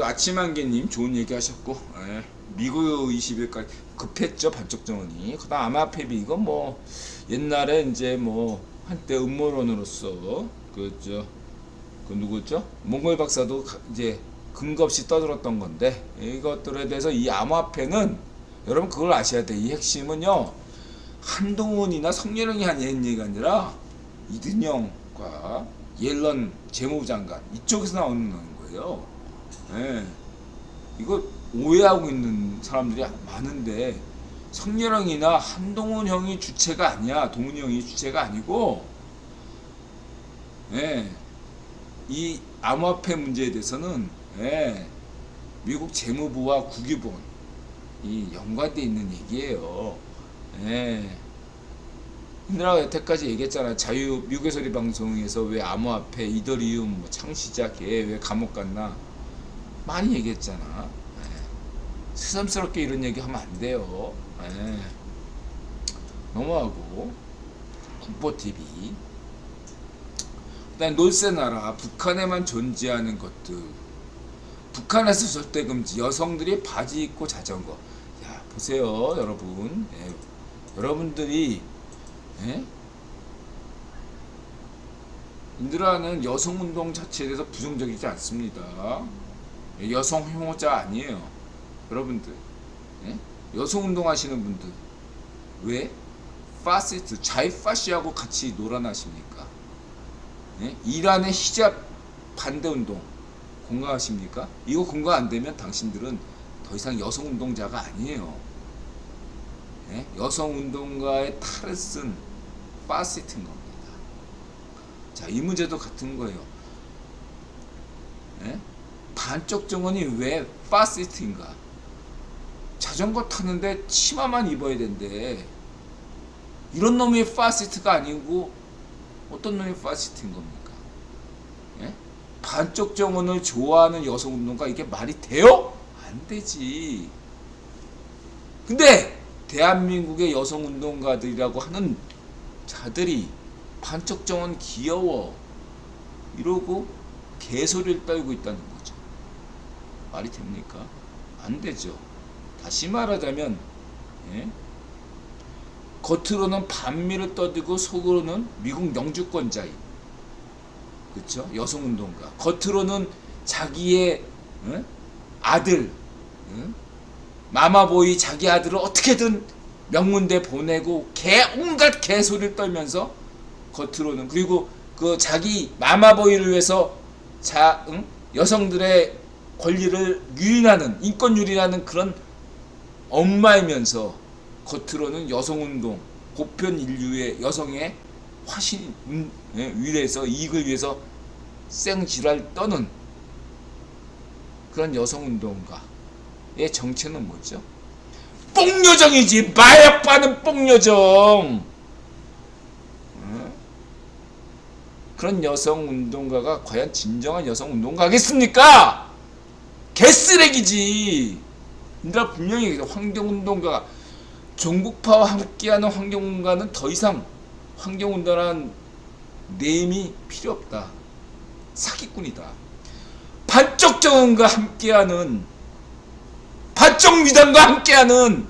아침 한개님 좋은 얘기 하셨고, 예. 미국 20일까지 급했죠 반쪽 정원이. 그다음 아마페비 이건 뭐 옛날에 이제 뭐 한때 음모론으로서 그 누구죠? 몽골 박사도 이제 근거 없이 떠들었던 건데, 이것들에 대해서 이 암호화폐는 여러분 그걸 아셔야 돼. 이 핵심은요, 한동훈이나 성렬영이 한 얘기가 아니라 이든영과 옐런 재무부 장관 이쪽에서 나오는 거예요. 예. 이거 오해하고 있는 사람들이 많은데, 성렬형이나 한동훈 형이 주체가 아니야. 동훈이 형이 주체가 아니고, 예. 이 암호화폐 문제에 대해서는, 예. 미국 재무부와 국유본 이 연관되어 있는 얘기예요. 예. 내가 여태까지 얘기했잖아. 미국의 소리 방송에서 왜 암호화폐, 이더리움, 뭐 창시자 걔 왜 감옥 갔나 많이 얘기했잖아. 예. 새삼스럽게 이런 얘기 하면 안 돼요. 예. 넘어가고 국보TV. 그다음 놀세나라, 북한에만 존재하는 것들. 북한에서 절대 금지. 여성들이 바지 입고 자전거. 야 보세요 여러분. 예. 여러분들이, 예? 인드라는 여성운동 자체에 대해서 부정적이지 않습니다. 여성 혐오자 아니에요 여러분들. 예? 여성운동 하시는 분들 왜 파시스트 자이파시하고 같이 놀아나십니까? 예? 이란의 히잡 반대운동 공감하십니까? 이거 공감 안되면 당신들은 더 이상 여성운동자가 아니에요. 예? 여성운동가의 탈을 쓴 파시스트인 겁니다. 자, 이 문제도 같은 거예요. 예? 반쪽 정원이 왜 파시스트인가? 자전거 타는데 치마만 입어야 된대. 이런 놈이 파시스트가 아니고 어떤 놈이 파시스트인 겁니까? 예? 반쪽 정원을 좋아하는 여성운동가, 이게 말이 돼요? 안 되지. 근데 대한민국의 여성운동가들이라고 하는 자들이 반쪽 정원 귀여워 이러고 개소리를 떨고 있다는 거죠. 말이 됩니까? 안 되죠. 다시 말하자면, 예? 겉으로는 반미를 떠들고 속으로는 미국 영주권자인, 그렇죠? 여성운동가. 겉으로는 자기의, 예? 아들, 예? 마마보이 자기 아들을 어떻게든 명문대 보내고 온갖 개소리를 떨면서 겉으로는, 그리고 그 자기 마마보이를 위해서 여성들의 권리를 유린하는, 인권 유린하는 그런 엄마이면서 겉으로는 여성운동, 보편 인류의 여성의 화신 위해서, 이익을 위해서 생지랄 떠는 그런 여성운동가의 정체는 뭐죠? 뽕요정이지. 마약반은 뽕요정. 그런 여성운동가가 과연 진정한 여성운동가겠습니까? 개쓰레기지. 인드라 분명히 얘기해. 환경운동가가, 종북파와 함께하는 환경운동가는 더 이상 환경운동이라는 네임이 필요 없다. 사기꾼이다. 반쪽 정원과 함께하는, 반쪽 미당과 함께하는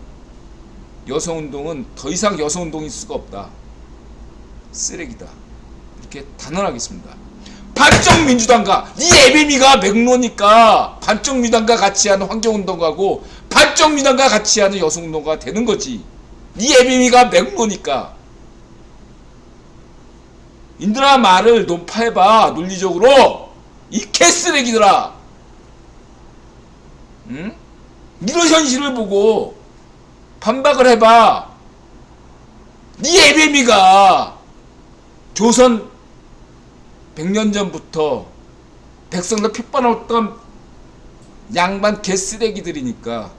여성운동은 더 이상 여성운동일 수가 없다. 쓰레기다. 이렇게 단언하겠습니다. 반쪽 민주당과 이 애비미가 맥로니까 반쪽 민주당과 같이 하는 환경운동가고 반쪽 민주당과 같이 하는 여성운동가가 되는 거지. 이 애비미가 맥로니까. 인들아 말을 논파해봐. 논리적으로. 이 개쓰레기들아. 응? 이런 현실을 보고 반박을 해봐. 네 애비미가 조선 100년 전부터 백성들 핏바라었던 양반 개쓰레기들이니까,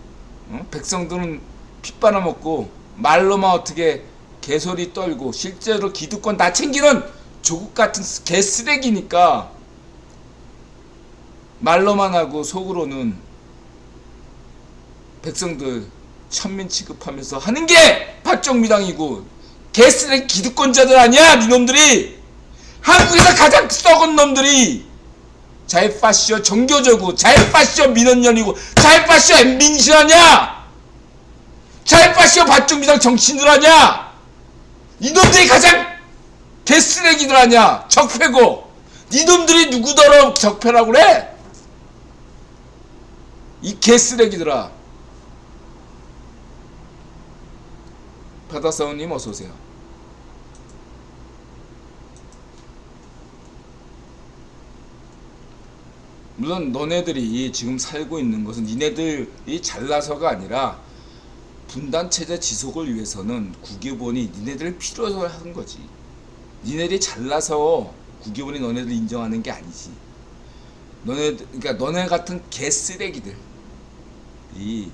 백성들은 핏바라먹고 말로만 어떻게 개소리 떨고 실제로 기득권 다 챙기는 조국같은 개쓰레기니까 말로만 하고 속으로는 백성들 천민 취급하면서 하는 게 반쪽미당이고, 개쓰레기 기득권자들 아니야 니놈들이. 한국에서 가장 썩은 놈들이 자이파쇼 정교조고, 자이파쇼 민원연이고, 자이파쇼 엠빙신하냐? 자이파쇼 반쪽미당 정치인들 하냐? 이놈들이 가장 개쓰레기들 하냐? 적폐고. 니놈들이 누구더러 적폐라고 그래? 이 개쓰레기들아. 바다사우님 어서오세요. 물론 너네들이 지금 살고 있는 것은 니네들이 잘나서가 아니라 분단체제 지속을 위해서는 국유본이 니네들을 필요로 하는 거지. 니네들이 잘나서 국유본이 너네들 인정하는 게 아니지. 그러니까 너네 같은 개쓰레기들, 이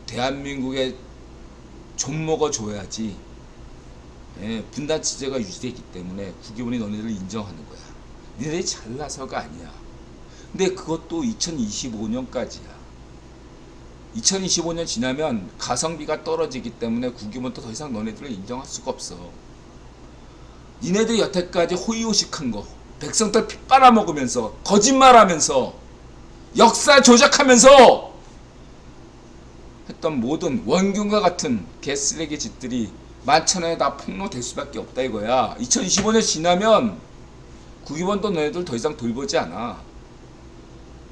대한민국에 좀 먹어줘야지. 예, 분단체제가 유지되기 때문에 국유본이 너네들을 인정하는 거야. 니네들이 잘나서가 아니야. 근데 그것도 2025년까지야. 2025년 지나면 가성비가 떨어지기 때문에 국유본도 더 이상 너네들을 인정할 수가 없어. 니네들이 여태까지 호의호식한 거, 백성들 피 빨아먹으면서, 거짓말하면서, 역사 조작하면서 했던 모든 원균과 같은 개쓰레기 짓들이 만천하에 다 폭로될 수밖에 없다 이거야. 2025년 지나면 국유본도 너네들 더 이상 돌보지 않아.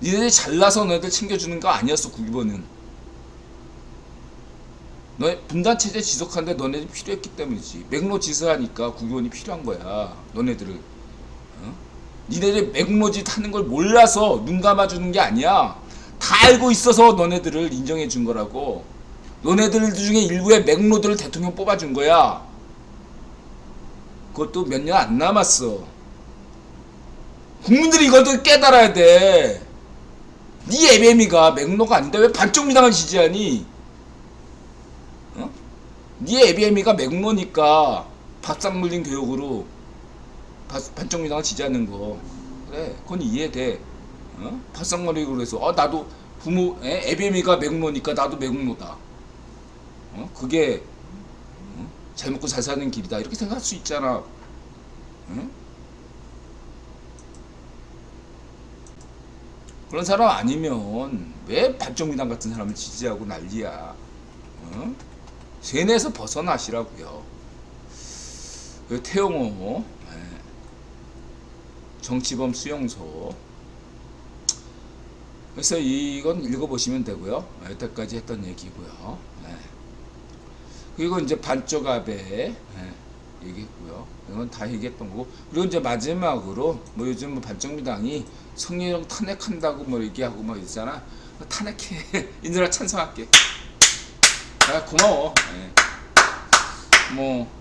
니네들이 잘나서 너네들 챙겨주는 거 아니었어. 국유본은 너네 분단체제 지속하는데 너네들이 필요했기 때문이지. 맥로지스하니까 국유본이 필요한 거야. 너네들을. 니네들이 맥로짓 하는 걸 몰라서 눈 감아주는 게 아니야. 다 알고 있어서 너네들을 인정해 준 거라고. 너네들 중에 일부의 맥로들을 대통령 뽑아준 거야. 그것도 몇 년 안 남았어. 국민들이 이것도 깨달아야 돼. 네 애매미가 맥로가 아닌데 왜 반쪽미당을 지지하니? 네 애매미가 맥로니까 밥상 물린 교육으로 반쪽미당을 지지하는 거. 그래, 그건 이해돼. 밥상머리로 해서 나도 부모 애비애미가 맥로니까 나도 맥로다. 그게 잘 먹고 잘 사는 길이다 이렇게 생각할 수 있잖아. 그런 사람 아니면 왜 반쪽미당 같은 사람을 지지하고 난리야. 세뇌에서 벗어나시라고요. 태영호 정치범 수용소. 그래서 이건 읽어보시면 되고요. 여태까지 했던 얘기고요. 그리고 이제 반쪽압에 얘기했고요. 이건 다 얘기했던 거고. 그리고 이제 마지막으로 뭐 요즘 뭐 반쪽미당이 성렬형 탄핵한다고 뭐 얘기하고 뭐 있잖아. 탄핵해. 인들아 찬성할게. 고마워. 뭐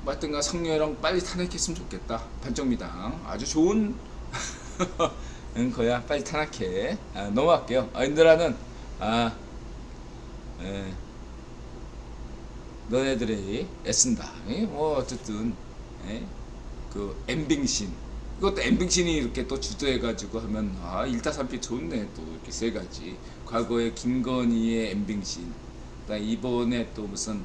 하여튼간 성렬형 빨리 탄핵했으면 좋겠다. 반쪽미당 아주 좋은 거야. 빨리 탄핵해. 넘어갈게요. 인들아는 너네들이 애쓴다. 뭐 어쨌든 그 엠빙신, 이것도 엠빙신이 이렇게 또 주도해가지고 하면 일타삼피 좋네. 또 이렇게 세 가지. 과거에 김건희의 엠빙신, 이번에 또 무슨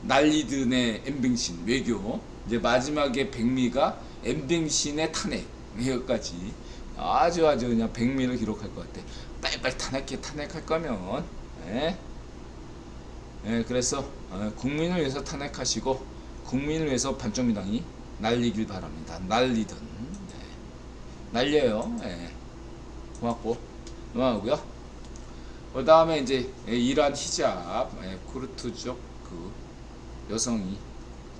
난리든의 엠빙신 외교, 이제 마지막에 백미가 엠빙신의 탄핵, 여기까지 아주 그냥 백미를 기록할 것 같아. 빨리빨리 탄핵할 거면. 그래서 국민을 위해서 탄핵하시고 국민을 위해서 반쪽미당이 날리길 바랍니다. 날리든. 날려요. 고맙고 넘어가고요. 그 다음에 이제 이란 히잡, 쿠르트족 그 여성이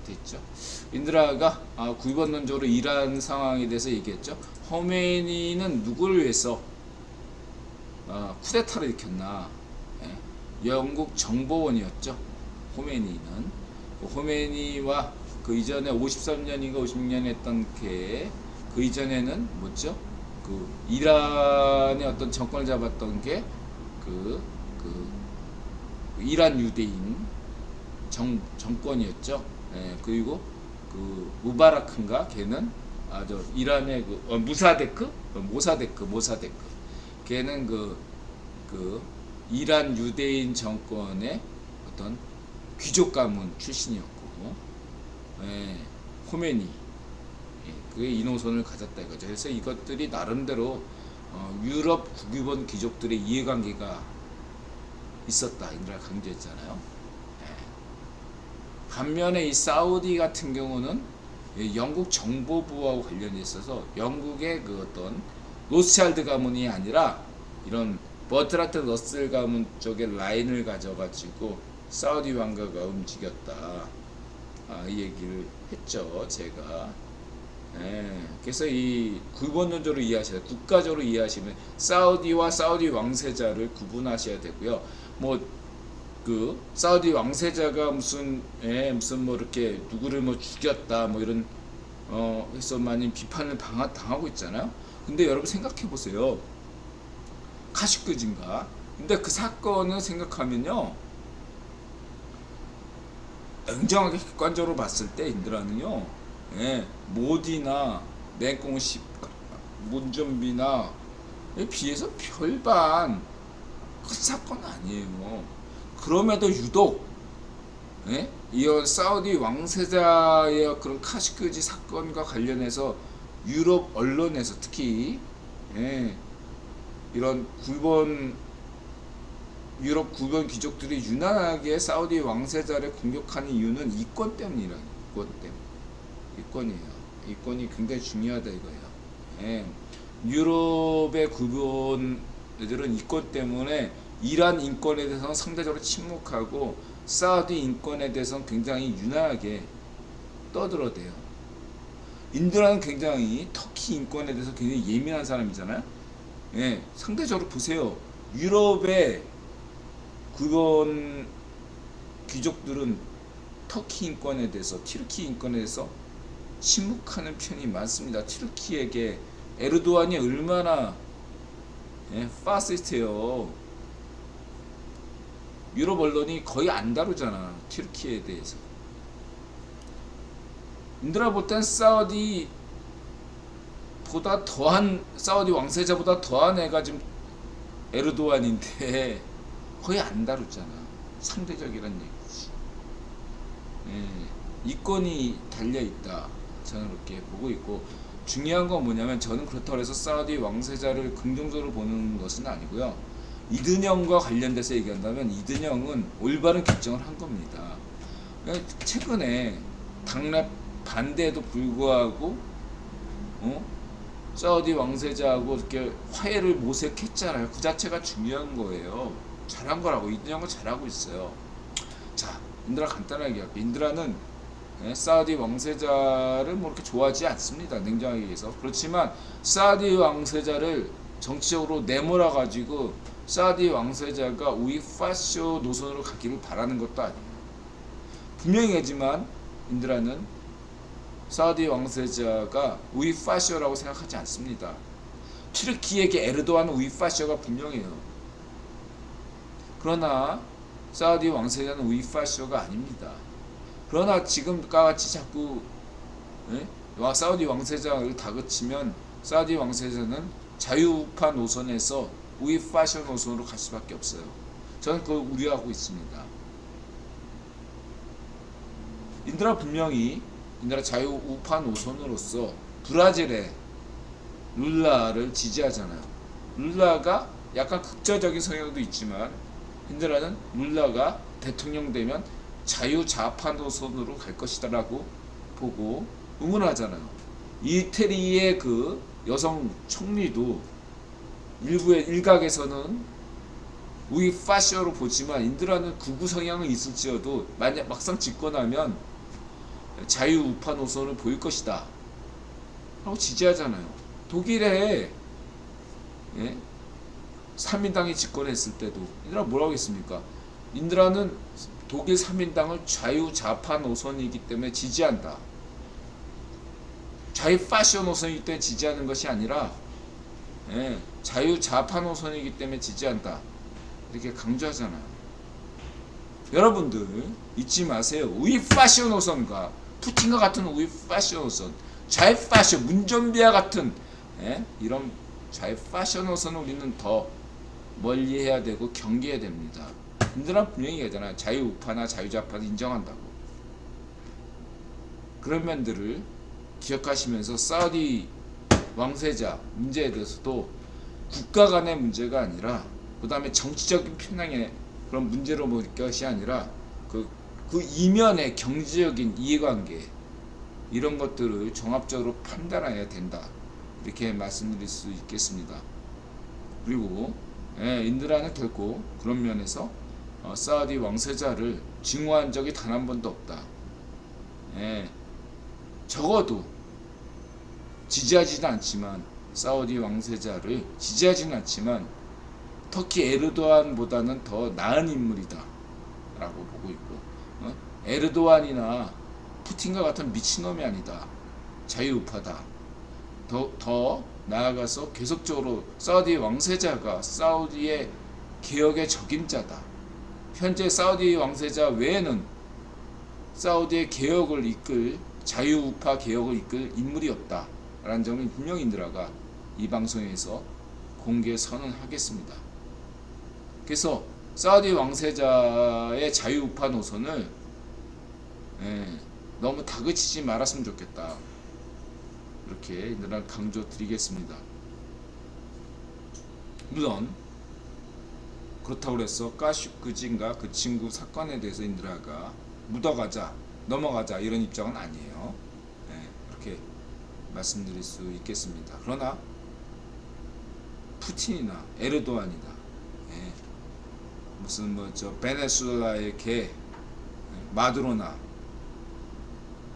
됐죠. 인드라가 구입원론적으로 이란 상황에 대해서 얘기했죠. 호메이니는 누구를 위해서 쿠데타를 일으켰나? 영국 정보원이었죠. 호메이니는. 호메이니와 그 이전에 53년인가 56년에 했던 그 이전에는 뭐죠? 그 이란의 어떤 정권을 잡았던 게 그 이란 유대인 정권이었죠. 그리고 그 무바라크인가 걔는 저 이란의 그 모사데크 걔는 그 이란 유대인 정권의 어떤 귀족 가문 출신이었고, 호메니 그게 이 노선을 가졌다 이거죠. 그래서 이것들이 나름대로 유럽 국유본 귀족들의 이해관계가 있었다. 인드라 강조했잖아요. 예. 반면에 이 사우디 같은 경우는 영국 정보부하고 관련이 있어서 영국의 그 어떤 로스차일드 가문이 아니라 이런 버트라트 러셀 가문 쪽의 라인을 가져가지고 사우디 왕가가 움직였다. 이 얘기를 했죠, 제가. 예, 그래서 이 구본론적으로 이해하셔야 돼요. 국가적으로 이해하시면 사우디와 사우디 왕세자를 구분하셔야 되고요. 뭐 그 사우디 왕세자가 무슨 뭐 이렇게 누구를 뭐 죽였다 뭐 이런 해서 많이 비판을 당하고 있잖아요. 근데 여러분 생각해 보세요. 카시크진가. 근데 그 사건을 생각하면요, 냉정하게 객관적으로 봤을 때 인드라는요, 모디나 맹꽁시 문좀비나 비해서 별반 큰 사건 아니에요. 그럼에도 유독 이 사우디 왕세자의 그런 카시크지 사건과 관련해서 유럽 언론에서 특히 이런 유럽 구번 귀족들이 유난하게 사우디 왕세자를 공격하는 이유는 이권 때문이라. 이권이에요. 이권이 굉장히 중요하다 이거예요. 유럽의 구본 애들은 이권 때문에 이란 인권에 대해서는 상대적으로 침묵하고 사우디 인권에 대해서는 굉장히 유난하게 떠들어대요. 인도라는 굉장히 터키 인권에 대해서 굉장히 예민한 사람이잖아요. 상대적으로 보세요. 유럽의 구본 귀족들은 터키 인권에 대해서, 튀르키 인권에 대해서 침묵하는 편이 많습니다. 튀르키에게 에르도안이 얼마나 파시스트예요. 유럽 언론이 거의 안 다루잖아, 튀르키에 대해서. 인드라 볼 땐 사우디 왕세자보다 더한 애가 지금 에르도안인데 거의 안 다루잖아. 상대적이란 얘기지. 이권이 달려있다, 저는 그렇게 보고 있고, 중요한 건 뭐냐면, 저는 그렇다고 해서 사우디 왕세자를 긍정적으로 보는 것은 아니고요. 이든영과 관련돼서 얘기한다면 이든영은 올바른 결정을 한 겁니다. 최근에 당내 반대에도 불구하고 사우디 왕세자하고 이렇게 화해를 모색했잖아요. 그 자체가 중요한 거예요. 잘한 거라고. 이든영은 잘하고 있어요. 자, 인드라 간단하게 할게요. 인드라는 사우디 왕세자를 뭐 이렇게 좋아하지 않습니다. 냉정하게 얘기해서. 그렇지만 사우디 왕세자를 정치적으로 내몰아 가지고 사우디 왕세자가 우익 파쇼 노선으로 가기를 바라는 것도 아니에요. 분명히 하지만 인드라는 사우디 왕세자가 우익 파쇼라고 생각하지 않습니다. 튀르키에게 에르도안 우익 파쇼가 분명해요. 그러나 사우디 왕세자는 우익 파쇼가 아닙니다. 그러나 지금과 같이 자꾸 사우디 왕세자를 다그치면 사우디 왕세자는 자유우파 노선에서 우익 파쇼 노선으로 갈 수밖에 없어요. 저는 그걸 우려하고 있습니다. 인드라 분명히 인드라 자유우파 노선으로서 브라질의 룰라를 지지하잖아요. 룰라가 약간 극좌적인 성향도 있지만 인드라는 룰라가 대통령 되면 자유좌파 노선으로 갈 것이다라고 보고 응원하잖아요. 이태리의 그 여성 총리도 일각에서는 우익 파쇼로 보지만 인드라는 극우 성향은 있을지어도 만약 막상 집권하면 자유우파 노선을 보일 것이다 하고 지지하잖아요. 독일에 3인당이 집권했을 때도 인드라 뭐라고 했습니까? 인드라는 독일 3인당을 자유좌파 노선이기 때문에 지지한다. 자유파쇼 노선이기 때문에 지지하는 것이 아니라 자유좌파 노선이기 때문에 지지한다, 이렇게 강조하잖아요. 여러분들 잊지 마세요. 우익파쇼 노선과 푸틴과 같은 우익파쇼 노선, 좌익파쇼 문좀비와 같은 이런 좌익파쇼 노선을 우리는 더 멀리해야 되고 경계해야 됩니다. 인드라 분명히 얘기하잖아요. 자유우파나 자유좌파를 인정한다고. 그런 면들을 기억하시면서 사우디 왕세자 문제에 대해서도 국가 간의 문제가 아니라 그 다음에 정치적인 편향의 그런 문제로 볼 것이 아니라 그 이면의 경제적인 이해관계 이런 것들을 종합적으로 판단해야 된다 이렇게 말씀드릴 수 있겠습니다. 그리고 인드라는 결코 그런 면에서 사우디 왕세자를 증오한 적이 단 한 번도 없다. 적어도 지지하지는 않지만 사우디 왕세자를 지지하지는 않지만 터키 에르도안보다는 더 나은 인물이다 라고 보고 있고 에르도안이나 푸틴과 같은 미친놈이 아니다. 자유우파다. 더 나아가서 계속적으로 사우디 왕세자가 사우디의 개혁의 적임자다. 현재 사우디 왕세자 외에는 사우디의 개혁을 이끌 자유우파 개혁을 이끌 인물이 없다 라는 점을 분명히 인드라가 이 방송에서 공개 선언하겠습니다. 그래서 사우디 왕세자의 자유우파 노선을 너무 다그치지 말았으면 좋겠다 이렇게 인드라 강조 드리겠습니다. 물론 그렇다고 해서 까슈크진과 그 친구 사건에 대해서 인드라가 묻어가자 넘어가자 이런 입장은 아니에요. 그렇게 말씀드릴 수 있겠습니다. 그러나 푸틴이나 에르도안이나 무슨 베네수엘라의 개 마두로나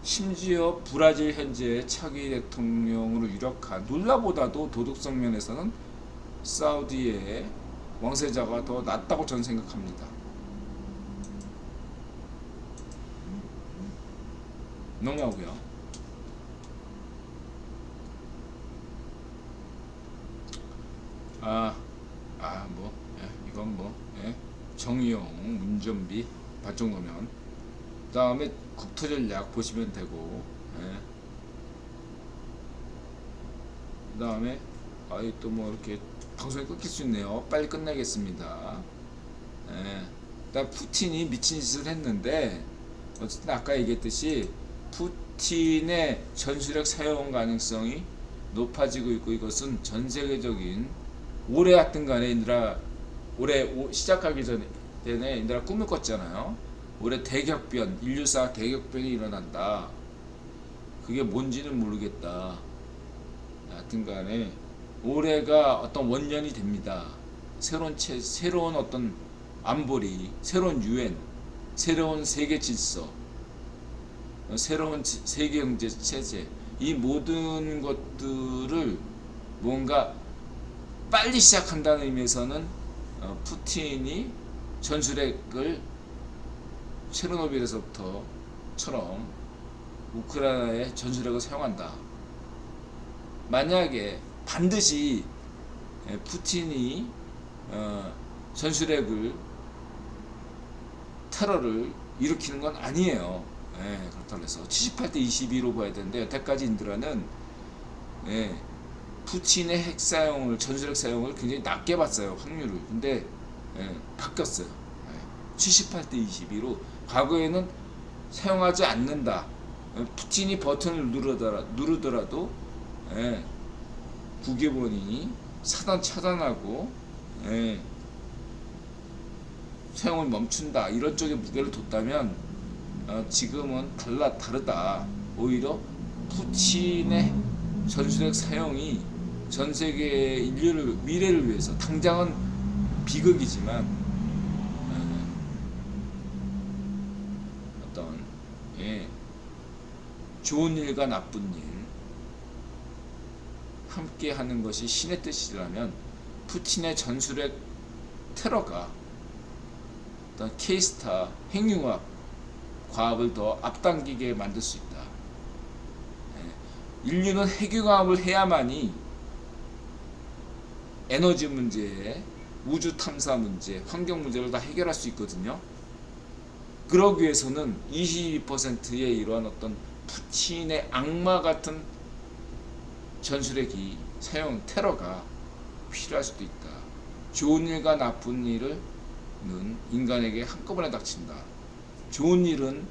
심지어 브라질 현재의 차기 대통령으로 유력한 룰라보다도 도덕성 면에서는 사우디의 왕세자가 더 낫다고 저는 생각합니다. 넘어가고요. 이건 정의용, 문전비, 발전거면 그 다음에 국토전략 보시면 되고 그 다음에 또 이렇게 방송이 끊길 수 있네요. 빨리 끝내겠습니다. 일단 푸틴이 미친 짓을 했는데 어쨌든 아까 얘기했듯이 푸틴의 전술핵 사용 가능성이 높아지고 있고 이것은 전 세계적인 올해 하여튼 간에 올해 시작하기 전에 인드라 꿈을 꿨잖아요. 올해 대격변, 인류사 대격변이 일어난다. 그게 뭔지는 모르겠다. 하여튼 간에 올해가 어떤 원년이 됩니다. 새로운 어떤 안보리, 새로운 유엔, 새로운 세계 질서, 새로운 세계 경제 체제, 이 모든 것들을 뭔가 빨리 시작한다는 의미에서는 푸틴이 전술핵을 체르노빌에서부터처럼 우크라이나에 전술핵을 사용한다. 만약에 반드시 푸틴이 전술핵을 테러를 일으키는 건 아니에요. 그렇다고 해서 78대 22로 봐야 되는데 여태까지 인드라는 푸틴의 핵 사용을 전술핵 사용을 굉장히 낮게 봤어요. 확률을. 근데 바뀌었어요. 78대 22로 과거에는 사용하지 않는다. 푸틴이 버튼을 누르더라도 국외본이 차단하고 사용을 멈춘다. 이런 쪽에 무게를 뒀다면 지금은 다르다. 오히려 푸틴의 전술핵 사용이 전 세계 인류를 미래를 위해서 당장은 비극이지만 어떤 좋은 일과 나쁜 일 함께 하는 것이 신의 뜻이라면 푸틴의 전술핵 테러가 어떤 K스타 핵융합 과학을 더 앞당기게 만들 수 있다. 인류는 핵융합을 해야만이 에너지 문제, 우주 탐사 문제, 환경 문제를 다 해결할 수 있거든요. 그러기 위해서는 22%의 이러한 어떤 푸틴의 악마 같은 전술핵이 사용 테러가 필요할 수도 있다. 좋은 일과 나쁜 일은 인간에게 한꺼번에 닥친다. 좋은 일은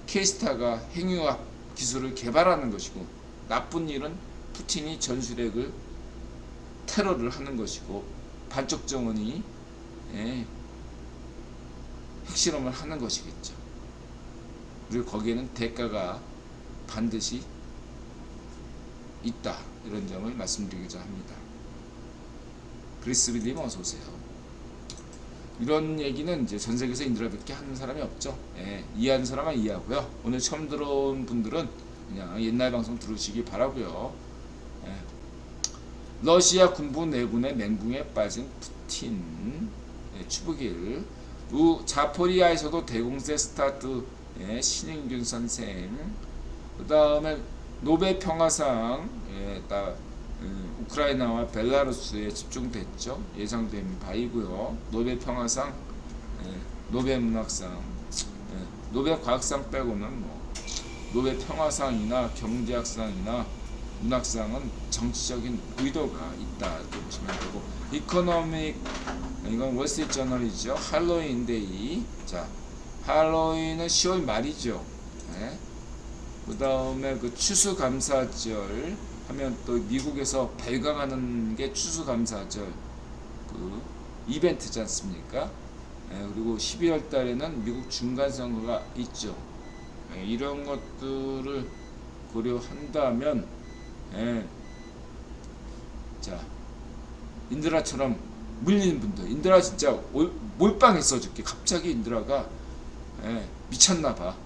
K스타가 핵융합 기술을 개발하는 것이고 나쁜 일은 푸틴이 전술핵을 테러를 하는 것이고 반쪽 정원이 핵실험을 하는 것이겠죠. 그리고 거기에는 대가가 반드시 있다. 이런 점을 말씀드리고자 합니다. 그리스빌님 어서 오세요. 이런 얘기는 이제 전 세계에서 인드라밖에 하는 사람이 없죠. 이해하는 사람은 이해하고요. 오늘 처음 들어온 분들은 그냥 옛날 방송 들으시기 바라고요. 러시아 군부 내군의 맹궁에 빠진 푸틴 추부길 자포리아에서도 대공세 스타트 신인균 선생 그 다음에 노벨 평화상 우크라이나와 벨라루스에 집중됐죠. 예상된 바이고요. 노벨 평화상, 노벨 문학상, 노벨 과학상 빼고는 뭐 노벨 평화상이나 경제학상이나 문학상은 정치적인 의도가 있다 이렇게 보시면 되고 이코노믹 이건 월스트리트저널이죠. 할로윈데이. 자, 할로윈은 10월 말이죠. 그 다음에 그 추수감사절 하면 또 미국에서 발광하는 게 추수감사절 그 이벤트지 않습니까? 그리고 12월 달에는 미국 중간선거가 있죠. 이런 것들을 고려한다면 자, 인드라처럼 물리는 분들, 인드라 진짜 몰빵했어 줄게. 갑자기 인드라가 미쳤나봐.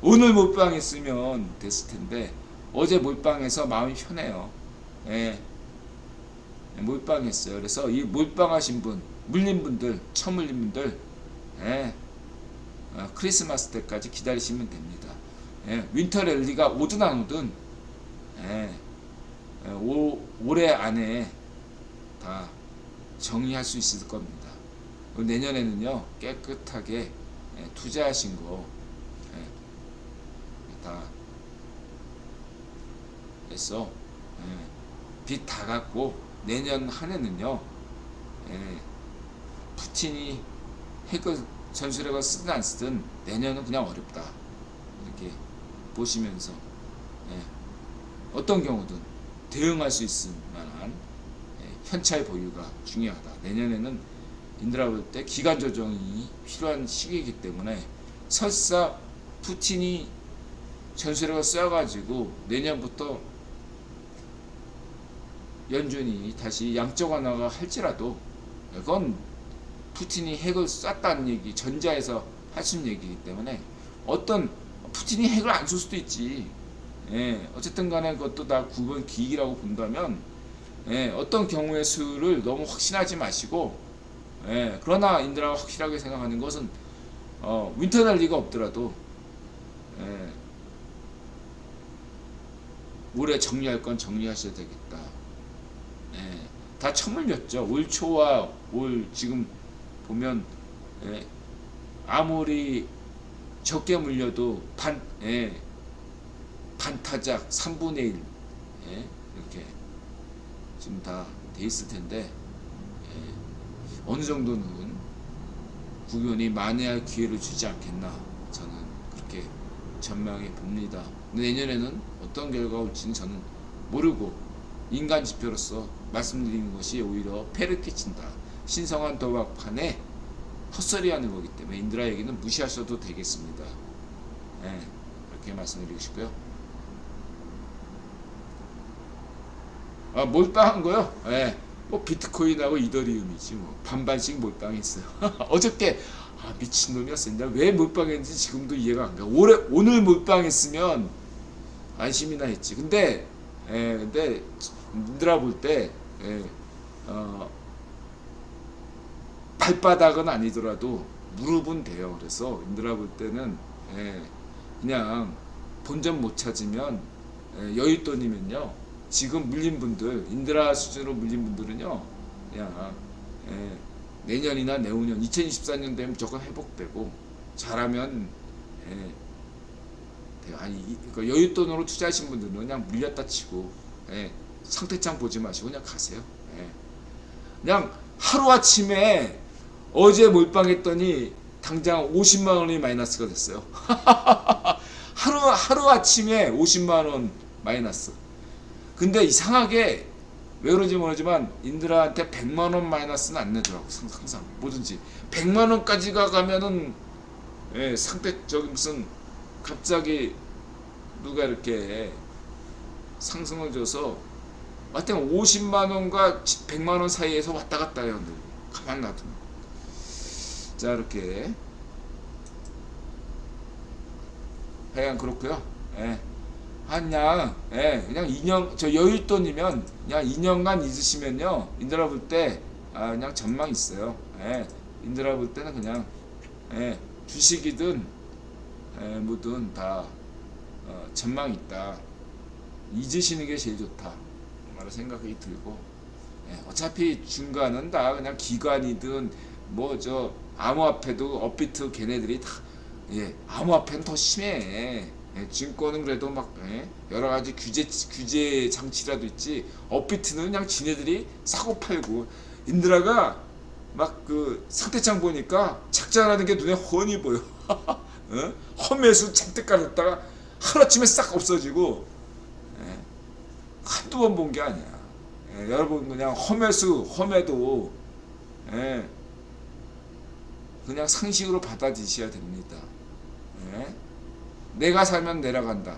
오늘 몰빵했으면 됐을 텐데 어제 몰빵해서 마음이 편해요. 몰빵했어요. 그래서 이 몰빵하신 분, 물린 분들, 처음 물린 분들, 크리스마스 때까지 기다리시면 됩니다. 윈터 랠리가 오든 안 오든, 올해 안에 다 정리할 수 있을 겁니다. 내년에는요, 깨끗하게 투자하신 거, 다 해서 빚 다 갚고 내년 한 해는요 푸틴이 핵을 전술핵을 쓰든 안 쓰든 내년은 그냥 어렵다 이렇게 보시면서 어떤 경우든 대응할 수 있을 만한 현찰 보유가 중요하다. 내년에는 인드라 볼 때 기간 조정이 필요한 시기이기 때문에 설사 푸틴이 전술핵을 쏴가지고 내년부터 연준이 다시 양적 완화가 할지라도 그건 푸틴이 핵을 쐈다는 얘기 전자에서 하신 얘기이기 때문에 어떤 푸틴이 핵을 안 쏠 수도 있지. 어쨌든 간에 그것도 다 구분 기기라고 본다면 어떤 경우의 수를 너무 확신하지 마시고 그러나 인드라가 확실하게 생각하는 것은 윈터 랠리가 없더라도 올해 정리할 건 정리하셔야 되겠다. 다 처물렸죠. 올 초와 올 지금 보면 아무리 적게 물려도 반타작 3분의 1 이렇게 지금 다 돼 있을 텐데 어느 정도는 국연이 만회할 기회를 주지 않겠나 저는 그렇게 전망해 봅니다. 내년에는 어떤 결과가 올지는 저는 모르고 인간 지표로서 말씀드리는 것이 오히려 폐를 끼친다. 신성한 도박판에 헛소리하는 거기 때문에 인드라 얘기는 무시하셔도 되겠습니다. 그렇게 말씀드리고 싶고요. 몰빵한 거요? 뭐 비트코인하고 이더리움이지 뭐 반반씩 몰빵했어요. 어저께 미친놈이었습니다. 왜 몰빵했는지 지금도 이해가 안 가. 오늘 몰빵했으면 안심이나 했지. 근데 인드라 볼 때 발바닥은 아니더라도 무릎은 돼요. 그래서 인드라 볼 때는 그냥 본전 못 찾으면 여윳돈이면요. 지금 물린 분들, 인드라 수준으로 물린 분들은요, 그냥 내년이나 내후년, 2024년 되면 무조건 회복되고 잘하면 아니 여윳돈으로 투자하신 분들은 그냥 물렸다 치고 상태장 보지 마시고 그냥 가세요. 그냥 하루아침에 어제 몰빵했더니 당장 50만 원이 마이너스가 됐어요. 하루아침에 50만 원 마이너스. 근데 이상하게 왜 그런지 모르지만 인드라한테 100만원 마이너스는 안 내더라고. 항상 뭐든지 100만원까지 가면은 예, 상대 저기 무슨 갑자기 누가 이렇게 상승을 줘서 하여튼 50만원과 100만원 사이에서 왔다 갔다 해요. 가만 놔두면. 자, 이렇게 하여간 그렇고요. 예. 그냥 2년, 저 여윳돈이면 그냥 2년간 있으시면요, 인드라 볼 때 그냥 전망 있어요. 예. 인드라 볼 때는 그냥 주식이든 뭐든 다 전망이 있다. 잊으시는 게 제일 좋다. 라는 생각이 들고, 어차피 중간은 다 그냥 기관이든 뭐 저 암호화폐도 업비트 걔네들이 다 암호화폐는 더 심해. 증권은 그래도 막 여러 가지 규제 장치라도 있지. 업비트는 그냥 지네들이 사고 팔고. 인드라가 막 그 상대장 보니까 착장하는 게 눈에 훤히 보여. 험매수 잔뜩 깔았다가 하루아침에 싹 없어지고. 한두 번 본 게 아니야. 여러분 그냥 험해도 그냥 상식으로 받아들이셔야 됩니다. 내가 살면 내려간다.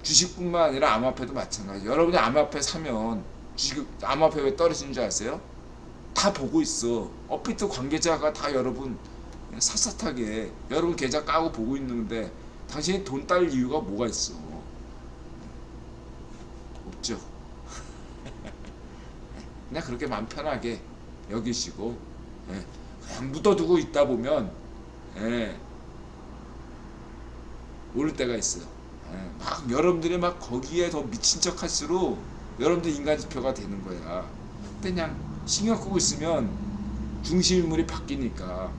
주식뿐만 아니라 암호화폐도 마찬가지. 여러분이 암호화폐 사면 주식 암호화폐 왜 떨어지는 줄 아세요? 다 보고 있어. 업비트 관계자가 다 여러분 샅샅하게 여러분 계좌 까고 보고 있는데 당신이 돈 딸 이유가 뭐가 있어? 없죠. 그냥 그렇게 마음 편하게 여기시고 그냥 묻어두고 있다 보면 오를 때가 있어요. 막 여러분들이 막 거기에 더 미친 척 할수록 여러분들 인간지표가 되는 거야. 근데 그냥 신경 끄고 있으면 중심인물이 바뀌니까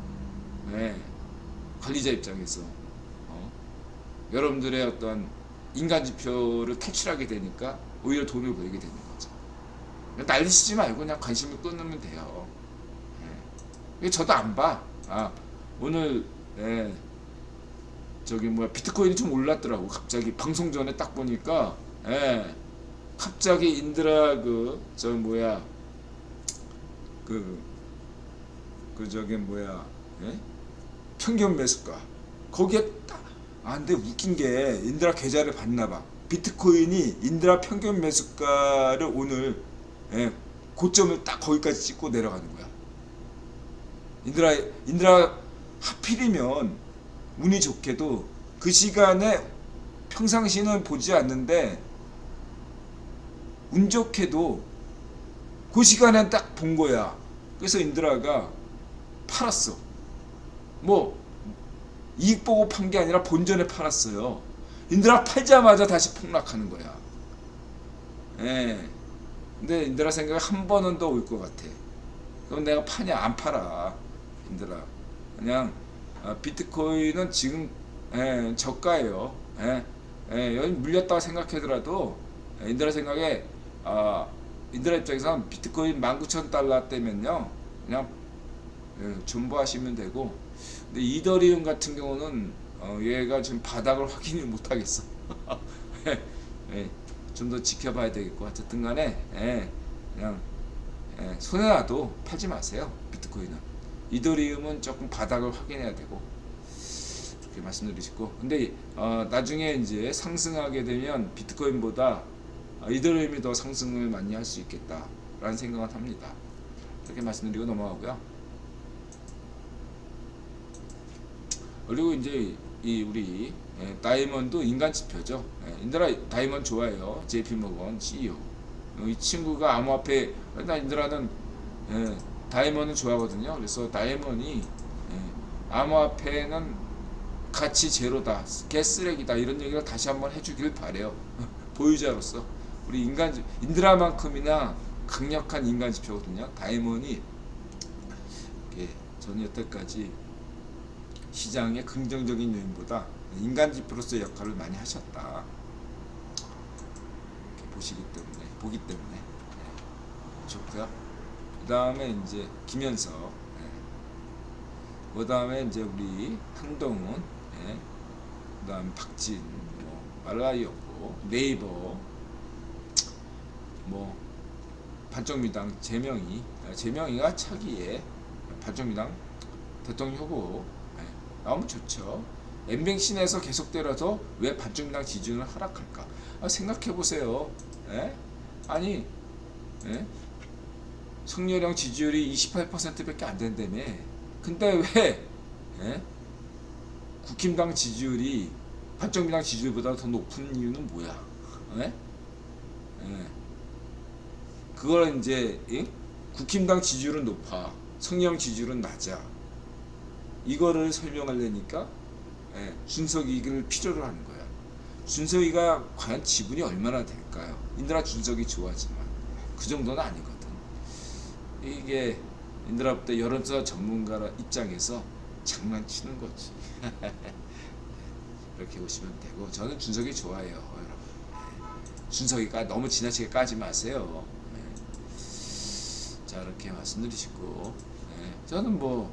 관리자 입장에서 여러분들의 어떤 인간지표를 탈출하게 되니까 오히려 돈을 벌게 되는 거죠. 난리치지 말고 그냥 관심을 끊으면 돼요. 저도 안 봐. 오늘 저기 뭐야 비트코인이 좀 올랐더라고. 갑자기 방송 전에 딱 보니까 갑자기 인드라 저 뭐야 그 저기 뭐야 평균 매수가 거기에 딱 근데 웃긴 게 인드라 계좌를 봤나봐. 비트코인이 인드라 평균 매수가를 오늘 고점을 딱 거기까지 찍고 내려가는 거야. 인드라 하필이면 운이 좋게도 그 시간에 평상시는 보지 않는데 운 좋게도 그 시간에 딱 본 거야. 그래서 인드라가 팔았어. 뭐 이익 보고 판 게 아니라 본전에 팔았어요. 인드라 팔자마자 다시 폭락하는 거야. 근데 인드라 생각에 한 번은 더 올 것 같아. 그럼 내가 파냐? 안 팔아. 인드라 그냥 비트코인은 지금 저가예요. 여기 물렸다고 생각하더라도 인드라 생각에 인드라 입장에서는 비트코인 19,000달러 때면요 그냥 존버하시면 되고. 근데 이더리움 같은 경우는 얘가 지금 바닥을 확인을 못하겠어. 좀 더 지켜봐야 되겠고. 어쨌든 간에 그냥 손해라도 팔지 마세요. 비트코인은. 이더리움은 조금 바닥을 확인해야 되고. 그렇게 말씀드리시고. 근데 나중에 이제 상승하게 되면 비트코인보다 이더리움이 더 상승을 많이 할 수 있겠다 라는 생각을 합니다. 그렇게 말씀드리고 넘어가고요. 그리고 이제 우리 다이먼드 인간지표죠. 인드라 다이먼드 좋아해요. JP모건 CEO. 이 친구가 암호화폐, 인드라는 다이먼드 좋아하거든요. 그래서 다이먼이 암호화폐는 가치 제로다, 개쓰레기다 이런 얘기를 다시 한번 해주길 바래요. 보유자로서 우리 인드라만큼이나 강력한 인간지표거든요. 다이먼이 전 여태까지 시장의 긍정적인 요인보다 인간지표로서의 역할을 많이 하셨다. 이렇게 보기 때문에 좋고요. 그 다음에 이제 김현석, 그 다음에 이제 우리 한동훈, 그 다음에 박진, 말라이었고, 보시고 네이버 뭐 반쪽미당 재명이가 차기에 반쪽미당 대통령 후보 나오면 좋죠. 엠뱅신에서 계속되어서 왜 반쪽미당 지지율은 하락할까? 생각해 보세요. 아니 성렬형 지지율이 28%밖에 안 된다며. 근데 왜 국힘당 지지율이 반쪽미당 지지율보다 더 높은 이유는 뭐야? 그걸 이제 국힘당 지지율은 높아, 성렬형 지지율은 낮아. 이거를 설명하려니까 준석이를 필요로 하는 거야. 준석이가 과연 지분이 얼마나 될까요? 인드라 준석이 좋아하지만 그 정도는 아니거든. 이게 인드라부터 여론조사 전문가 입장에서 장난치는 거지. 이렇게 보시면 되고, 저는 준석이 좋아해요, 여러분. 준석이가 너무 지나치게 까지 마세요. 자, 이렇게 말씀드리시고, 저는 뭐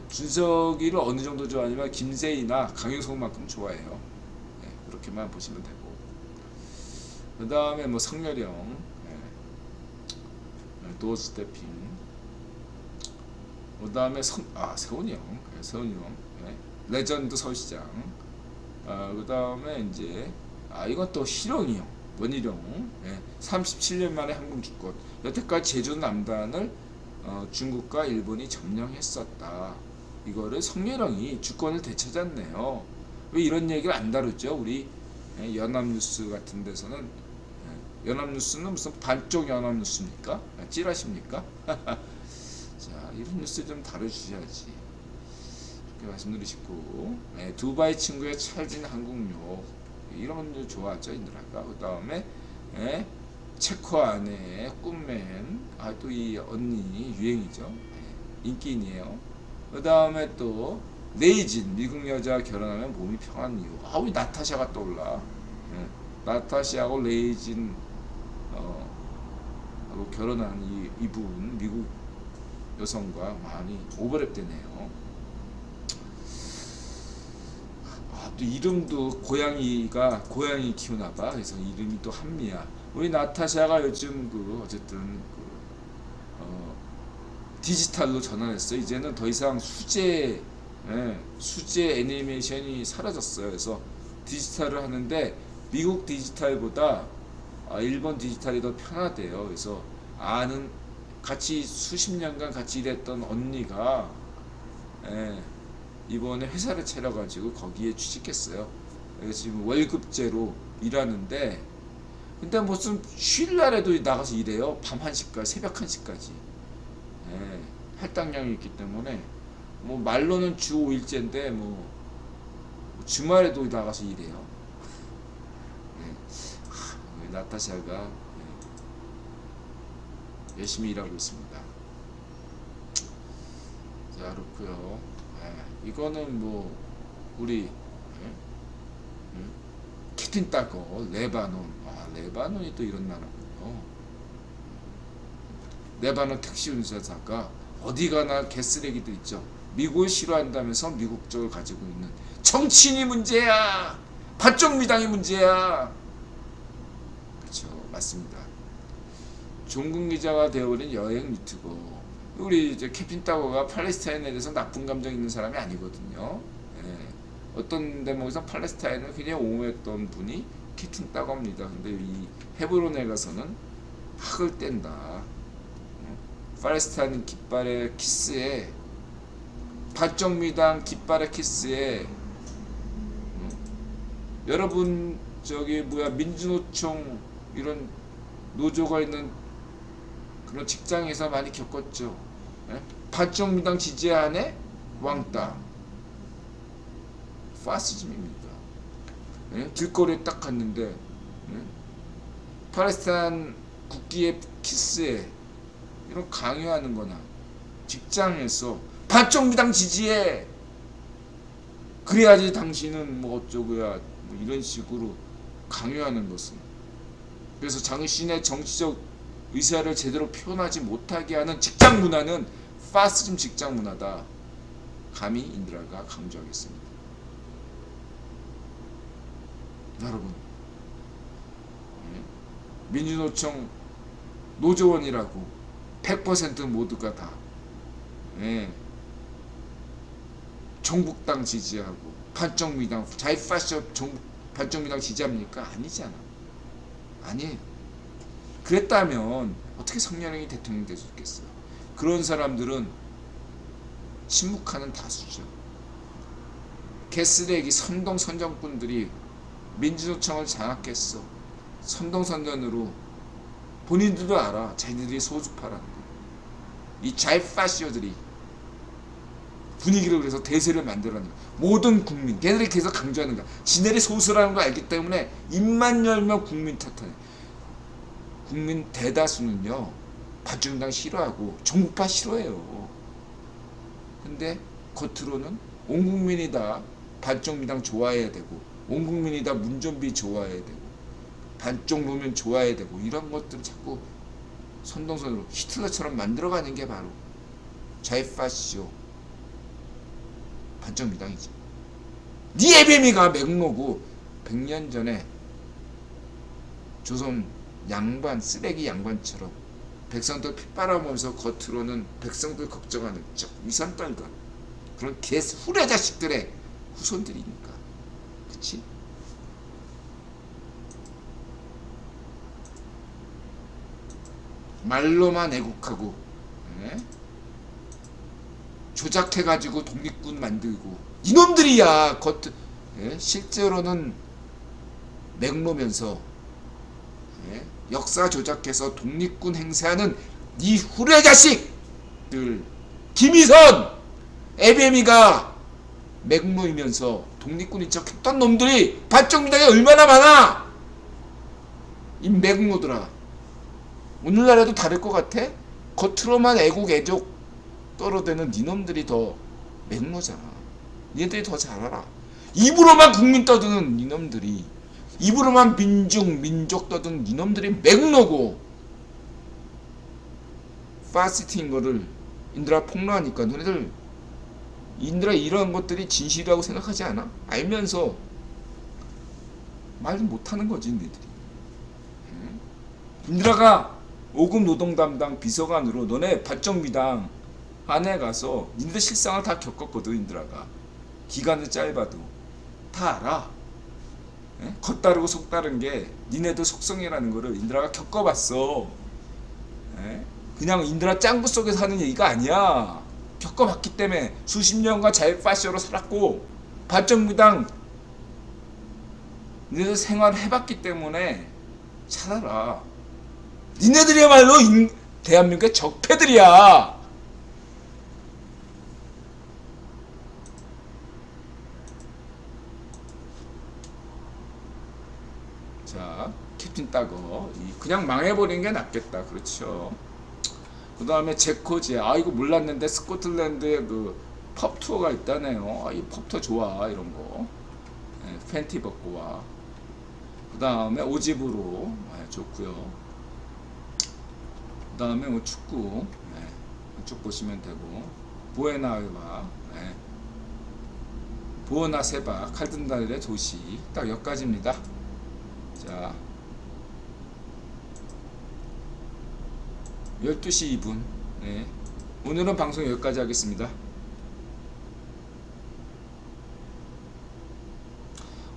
준석이를 어느 정도 좋아하냐면 김세희나 강용석만큼 좋아해요. 그렇게만 보시면 되고, 그 다음에 뭐 성렬형, 도어스태핑, 그 다음에 세훈이 형, 레전드 서울시장, 그 다음에 이제 이건 또 희룡이 형, 원희룡, 37년 만에 한국 주권. 여태까지 제주 남단을 중국과 일본이 점령했었다. 이거를 성렬형이 주권을 되찾았네요. 왜 이런 얘기를 안 다루죠? 우리 연합뉴스 같은 데서는. 연합뉴스는 무슨 반쪽 연합뉴스입니까? 찌라십니까? 자, 이런 뉴스 좀 다뤄주셔야지. 이렇게 말씀드리시고, 두바이 친구의 찰진 한국욕, 이런 거 좋아하죠, 인드라가. 그 다음에 체코 아내 꿈맨, 또 이 언니 유행이죠. 인기인이에요. 그 다음에 또 레이진, 미국 여자 결혼하면 몸이 평한 이유. 우리 나타샤가 떠올라. 나타샤하고 레이진 하고 결혼한 이분, 미국 여성과 많이 오버랩 되네요. 또 이름도 고양이 키우나봐. 그래서 이름이 또 한미야. 우리 나타샤가 요즘 어쨌든 디지털로 전환했어. 이제는 더 이상 수제 애니메이션이 사라졌어요. 그래서 디지털을 하는데 미국 디지털보다 일본 디지털이 더 편하대요. 그래서 같이 수십 년간 같이 일했던 언니가 이번에 회사를 차려가지고 거기에 취직했어요. 그래서 지금 월급제로 일하는데, 근데 무슨 쉴 날에도 나가서 일해요. 밤 1시까지, 새벽 1시까지. 할당량이 있기 때문에 뭐 말로는 주 5일제인데 뭐 주말에도 나가서 일해요. 나타샤가 열심히 일하고 있습니다. 자, 그렇고요. 이거는 뭐 우리 키틴 따고 레바논, 레바논이 또 이런 나라군요. 레바논 택시 운전사가 어디 가나 개쓰레기들 있죠. 미국을 싫어한다면서 미국적을 가지고 있는 정치인이 문제야, 반쪽미당이 문제야. 그렇죠, 맞습니다. 종군 기자가 되어버린 여행 유튜버. 우리 이제 캐핀 따고가 팔레스타인에 대해서 나쁜 감정 있는 사람이 아니거든요. 어떤 대목에서 팔레스타인을 굉장히 옹호했던 분이 캐틴 따고입니다. 근데 이 헤브론에 가서는 학을 뗀다. 팔레스타인 깃발의 키스에, 반쪽미당 깃발의 키스에, 여러분 민주노총 이런 노조가 있는 그런 직장에서 많이 겪었죠. 반쪽미당 지지하네 왕따, 파시즘입니다. 길거리에 딱 갔는데 팔레스타인 국기의 키스에 이런 강요하는 거나, 직장에서 반쪽미당 지지해, 그래야지 당신은 뭐 어쩌고야, 뭐 이런 식으로 강요하는 것은, 그래서 당신의 정치적 의사를 제대로 표현하지 못하게 하는 직장 문화는 파시즘 직장 문화다. 감히 인드라가 강조하겠습니다. 여러분, 민주노총 노조원이라고 100% 모두가 다 예. 종북당 지지하고 반정미당 자유파쇼 반정미당 지지합니까? 아니잖아. 아니에요. 그랬다면 어떻게 성년형이 대통령이 될 수 있겠어요? 그런 사람들은 침묵하는 다수죠. 개쓰레기 선동선전꾼들이 민주노총을 장악했어. 선동선전으로 본인들도 알아. 자기들이 소주파라는 거. 이 자이파시오들이 분위기를 그래서 대세를 만들어내는 거야. 모든 국민, 걔네들이 계속 강조하는 거야. 지네들이 소수라는 걸 알기 때문에 입만 열면 국민 탓하네. 국민 대다수는요 반정당 싫어하고 종북파 싫어해요. 근데 겉으로는 온 국민이 다 반정미당 좋아해야 되고 온 국민이 다 문좀비 좋아해야 되고 반쪽 노면 좋아해야 되고 이런 것들을 자꾸 선동선으로 히틀러처럼 만들어가는 게 바로 자이파시오 반정미당이지. 니 에베미가 맥모고 100년 전에 조선 양반 쓰레기 양반처럼 백성들 피 빨아먹으면서 겉으로는 백성들 걱정하는 위선 떨던 그런 개 후레 자식들의 후손들이니까. 그치? 말로만 애국하고 예? 조작해가지고 독립군 만들고 이놈들이야. 예? 실제로는 맥모면서 예? 역사 조작해서 독립군 행세하는 이 후레 자식들 김희선 에베미가 맥모이면서 독립군인 척 했던 놈들이 반정미당에 얼마나 많아. 이 맥모들아. 오늘날에도 다를 것 같아? 겉으로만 애국 애족 떨어대는 니놈들이 더 맥모잖아. 니네들이 더 잘 알아. 입으로만 국민 떠드는 니놈들이, 입으로만 민족 떠드는 니놈들이 맥노고 파시티인 거를 인들아 폭로하니까 너네들 인들아 이런 것들이 진실이라고 생각하지 않아? 알면서 말 못하는 거지 니들이. 인들아가 5급 노동 담당 비서관으로 너네 반정미당 안에 가서 니들 실상을 다 겪었거든. 인들아가 기간은 짧아도 다 알아. 예? 겉다르고 속다른 게 니네들 속성이라는 거를 인들아가 겪어봤어. 예? 그냥 인들아 짱구 속에서 하는 얘기가 아니야. 겪어봤기 때문에 수십 년간 자유파시오로 살았고 반정미당 니네들 생활을 해봤기 때문에 잘 알아. 니네들이야말로 대한민국의 적폐들이야. 자, 캡틴 따거 그냥 망해버리는 게 낫겠다. 그렇죠. 그 다음에 제코지아. 이거 몰랐는데 스코틀랜드에 그 펍 투어가 있다네요. 이 펍 투어 좋아. 이런 거 팬티 벗고 와. 그 다음에 오집으로 좋고요. 그 다음에 뭐 축구 이쪽 보시면 되고 보에나와 보어나 세바 칼든달의 도시 딱 여기까지입니다. 자 12시 2분 오늘은 방송 여기까지 하겠습니다.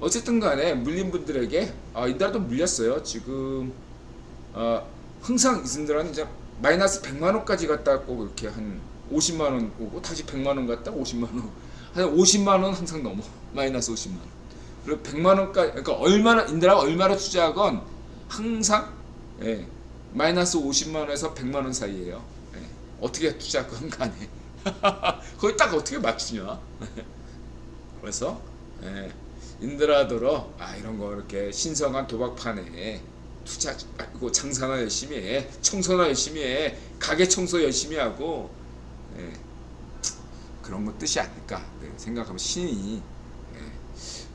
어쨌든 간에 물린 분들에게 이달도 물렸어요. 지금 항상 이분들은 이제 마이너스 100만원까지 갔다 꼭 이렇게 한 50만원 오고 다시 100만원 갔다 50만원 한 50만원 항상 넘어. 마이너스 50만원 그리고 100만원까지. 그러니까 얼마나 인들하고 얼마나 투자하건 항상 마이너스 50만원에서 100만원 사이에요. 어떻게 투자하건 간에 거기 딱 어떻게 맞추냐. 그래서 인드라더러 이런 거 이렇게 신성한 도박판에 투자 이거 장사나 열심히 해, 청소나 열심히 해, 가게 청소 열심히 하고 그런 거 뜻이 아닐까 생각하면 신이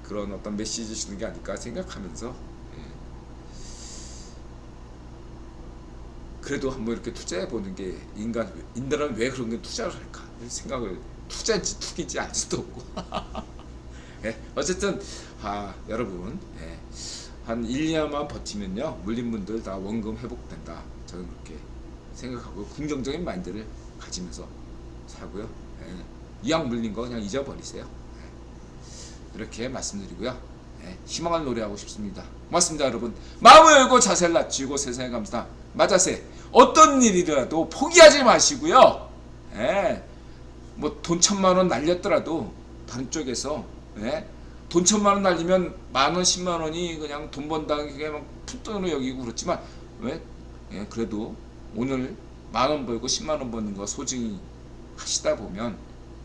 그런 어떤 메시지 주는 게 아닐까 생각하면서 그래도 한번 이렇게 투자해 보는 게 인간은 왜 그런 게 투자를 할까 생각을 투자인지 투기인지 알 수도 없고 어쨌든 여러분 한 1, 2년만 버티면요 물린 분들 다 원금 회복된다. 저는 그렇게 생각하고 긍정적인 마인드를 가지면서 살고요. 예. 이왕 물린 거 그냥 잊어버리세요. 예. 이렇게 말씀드리고요. 예. 희망을 노래하고 싶습니다. 고맙습니다 여러분. 마음을 열고 자세를 낮추고 세상에 감사다. 맞아세. 어떤 일이라도 포기하지 마시고요. 예. 뭐 돈 1,000만 원 날렸더라도 다른 쪽에서 예. 돈 1,000만 원 날리면 10,000원 10만 원이 그냥 돈 번다는 게 막 푼돈으로 여기고 그렇지만 왜? 예, 그래도 오늘 10,000원 벌고 10만 원 버는 거 소중히 하시다 보면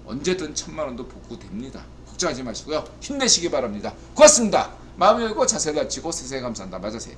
언제든 1,000만 원도 복구됩니다. 걱정하지 마시고요. 힘내시기 바랍니다. 고맙습니다. 마음 열고 자세 갖추고 세상에 감사한다. 맞으세요.